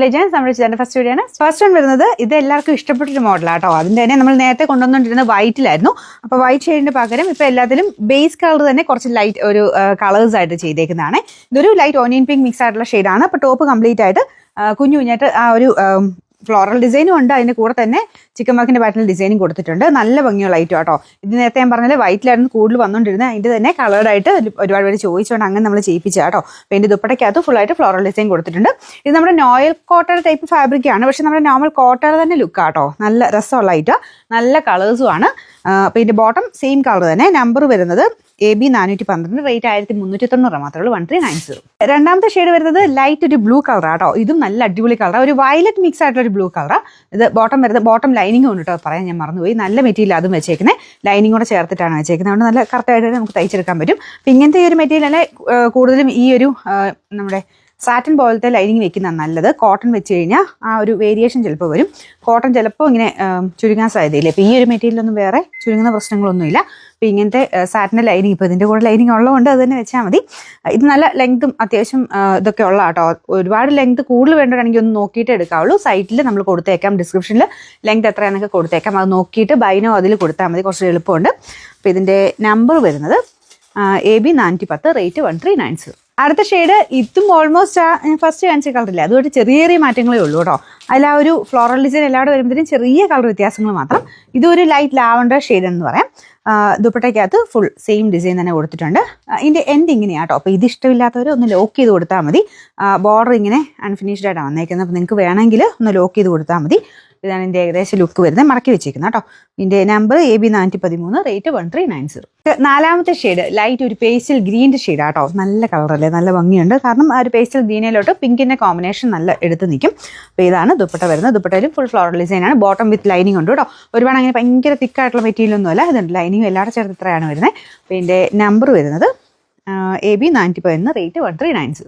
Legends നമ്മുടെ channel first video ആണ്. First one വരുന്നത് ഇത് എല്ലാവർക്കും ഇഷ്ടപ്പെട്ടൊരു മോഡലാട്ടോ. അതിന്റെ തന്നെ നമ്മൾ നേരത്തെ കൊണ്ടുവന്നുകൊണ്ടിരുന്നത് വൈറ്റിലായിരുന്നു. അപ്പോൾ വൈറ്റ് ഷെയ്ഡിന് പകരം ഇപ്പോൾ എല്ലാത്തിലും ബേസ് കളർ തന്നെ കുറച്ച് ലൈറ്റ് ഒരു കളേഴ്സ് ആയിട്ട് ചെയ്തേക്കുന്നതാണ്. ഇതൊരു ലൈറ്റ് ഓനിയൻ പിങ്ക് മിക്സ് ആയിട്ടുള്ള ഷെയ്ഡാണ്. അപ്പോൾ ടോപ്പ് കംപ്ലീറ്റ് ആയിട്ട് കുഞ്ഞു കുഞ്ഞായിട്ട് ആ ഒരു ഫ്ലോറൽ ഡിസൈനും ഉണ്ട്. അതിൻ്റെ കൂടെ തന്നെ ചിക്കൻ വർക്കിന്റെ പാറ്റേൺ ഡിസൈനും കൊടുത്തിട്ടുണ്ട്. നല്ല ഭംഗിയുള്ള ഐറ്റം കേട്ടോ. ഇത് നേരത്തെ ഞാൻ പറഞ്ഞാൽ വൈറ്റിലായിരുന്നു കൂടുതൽ വന്നുകൊണ്ടിരുന്നത്. അതിൻ്റെ തന്നെ കളേർഡായിട്ട് ഒരുപാട് പേര് ചോദിച്ചുകൊണ്ട് അങ്ങനെ നമ്മൾ ചെയ്യിപ്പിച്ച കേട്ടോ. അപ്പോൾ ഇതിൻ്റെ ദുപ്പട്ടയ്ക്കകത്ത് ഫുള്ളായിട്ട് ഫ്ലോറൽ ഡിസൈൻ കൊടുത്തിട്ടുണ്ട്. ഇത് നമ്മുടെ നോയൽ കോട്ടയുടെ ടൈപ്പ് ഫാബ്രിക്കാണ്. പക്ഷെ നമ്മുടെ നോർമൽ കോട്ടയുടെ തന്നെ ലുക്കാട്ടോ. നല്ല രസമുള്ള ഐറ്റം, നല്ല കളേഴ്സും ആണ്. അപ്പോൾ ഇതിൻ്റെ ബോട്ടം സെയിം കളർ തന്നെ. നമ്പർ വരുന്നത് AB 412, റേറ്റ് 1390 മാത്രമേ ഉള്ളൂ, 1390. രണ്ടാമത്തെ ഷെയ്ഡ് വരുന്നത് ലൈറ്റ് ഒരു ബ്ലൂ കളറാട്ടോ. ഇതും നല്ല അടിപൊളി കളറാണ്. ഒരു വയലറ്റ് മിക്സ് ആയിട്ടുള്ള ഒരു ബ്ലൂ കളറാണ്. ഇത് ബോട്ടം വരുന്നത് ബോട്ടം ലൈനിങ് ഉണ്ട് കേട്ടോ. പറയാൻ ഞാൻ മറന്നുപോയി. നല്ല മെറ്റീരിയൽ അതും വെച്ചേക്കുന്നത്, ലൈനിങ് കൂടെ ചേർത്തിട്ടാണ് വെച്ചേക്കുന്നത്. അതുകൊണ്ട് നല്ല കറക്റ്റായിട്ട് നമുക്ക് തയ്ച്ചെടുക്കാൻ പറ്റും. അപ്പം ഇങ്ങനത്തെ ഈ ഒരു മെറ്റീരിയൽ കൂടുതലും ഈ ഒരു നമ്മുടെ സാറ്റിൻ പോലത്തെ ലൈനിങ് വെക്കുന്നതാണ് നല്ലത്. കോട്ടൺ വെച്ച് കഴിഞ്ഞാൽ ആ ഒരു വേരിയേഷൻ ചിലപ്പോൾ വരും. കോട്ടൺ ചിലപ്പോൾ ഇങ്ങനെ ചുരുങ്ങാൻ സാധ്യതയില്ല. ഇപ്പോൾ ഈ ഒരു മെറ്റീരിയലൊന്നും വേറെ ചുരുങ്ങുന്ന പ്രശ്നങ്ങളൊന്നുമില്ല. അപ്പോൾ ഇങ്ങനത്തെ സാറ്റിൻ്റെ ലൈനിങ്, ഇപ്പോൾ ഇതിൻ്റെ കൂടെ ലൈനിങ് ഉള്ളതുകൊണ്ട് അത് തന്നെ വെച്ചാൽ മതി. ഇത് നല്ല ലെങ്തും അത്യാവശ്യം ഇതൊക്കെ ഉള്ള കേട്ടോ. ഒരുപാട് ലെങ്ത് കൂടുതൽ വേണ്ടവരാണെങ്കിൽ ഒന്ന് നോക്കിയിട്ട് എടുക്കാവുള്ളൂ. സൈറ്റിൽ നമ്മൾ കൊടുത്തേക്കാം, ഡിസ്ക്രിപ്ഷനിൽ ലെങ്ത് എത്രയാണെന്നൊക്കെ കൊടുത്തേക്കാം. അത് നോക്കിയിട്ട് ബൈനോ അതിൽ കൊടുത്താൽ മതി, കുറച്ച് എളുപ്പമുണ്ട്. അപ്പോൾ ഇതിൻ്റെ നമ്പർ വരുന്നത് AB 410, റേറ്റ് 1390. അടുത്ത ഷെയ്ഡ് ഇതും ഓൾമോസ്റ്റ് ഫസ്റ്റ് കാണിച്ച കളറില്ല, അതുകൊണ്ട് ചെറിയ ചെറിയ മാറ്റങ്ങളേ ഉള്ളൂ കേട്ടോ. അതിൽ ആ ഒരു ഫ്ലോറൽ ഡിസൈൻ എല്ലാവരും വരുമ്പോഴത്തേനും ചെറിയ കളർ വ്യത്യാസങ്ങൾ മാത്രം. ഇതൊരു ലൈറ്റ് ലാവണ്ടർ ഷെയ്ഡ് എന്ന് പറയാം. ദുപ്പട്ടയ്ക്കകത്ത് ഫുൾ സെയിം ഡിസൈൻ തന്നെ കൊടുത്തിട്ടുണ്ട്. ഇതിൻ്റെ എൻഡ് ഇങ്ങനെയാണ് കേട്ടോ. അപ്പോൾ ഇത് ഇഷ്ടമില്ലാത്തവർ ഒന്ന് ലോക്ക് ചെയ്ത് കൊടുത്താൽ മതി. ബോർഡർ ഇങ്ങനെ അൺഫിനിഷ്ഡ് ആയിട്ടാണ് വന്നേക്കുന്നത്. അപ്പോൾ നിങ്ങൾക്ക് വേണമെങ്കിൽ ഒന്ന് ലോക്ക് ചെയ്ത് കൊടുത്താൽ മതി. ഇതാണ് ഇതിൻ്റെ ഏകദേശം ലുക്ക് വരുന്നത്. മടക്കി വെച്ചേക്കുന്നത് കേട്ടോ. ഇതിൻ്റെ നമ്പർ AB 413, റേറ്റ് 1390. നാലാമത്തെ ഷെയ്ഡ് ലൈറ്റ് ഒരു പേസ്റ്റൽ ഗ്രീൻ്റെ ഷെയ്ഡ് ആട്ടോ. നല്ല കളറല്ലേ, നല്ല ഭംഗിയുണ്ട്. കാരണം ആ ഒരു പേസ്റ്റൽ ഗ്രീനിലോട്ട് പിങ്കിൻ്റെ കോമ്പിനേഷൻ നല്ല എടുത്ത് നിൽക്കും. അപ്പോൾ ഇതാണ് ദുപ്പട്ട വരുന്നത്. ദുപ്പട്ടയിലും ഫുൾ ഫ്ലോറൽ ഡിസൈനാണ്. ബോട്ടം വിത്ത് ലൈനിങ് ഉണ്ട് കേട്ടോ. ഒരുപാട് അങ്ങനെ ഭയങ്കര തിക്കായിട്ടുള്ള മെറ്റീരിയൽ ഒന്നുമല്ല. ഇതുണ്ട് ലൈനിങ് എല്ലാവരും ചേർത്ത് ഇത്രയാണ് വരുന്നത്. അപ്പോൾ ഇതിൻ്റെ നമ്പർ വരുന്നത് AB 411, റേറ്റ് 1390.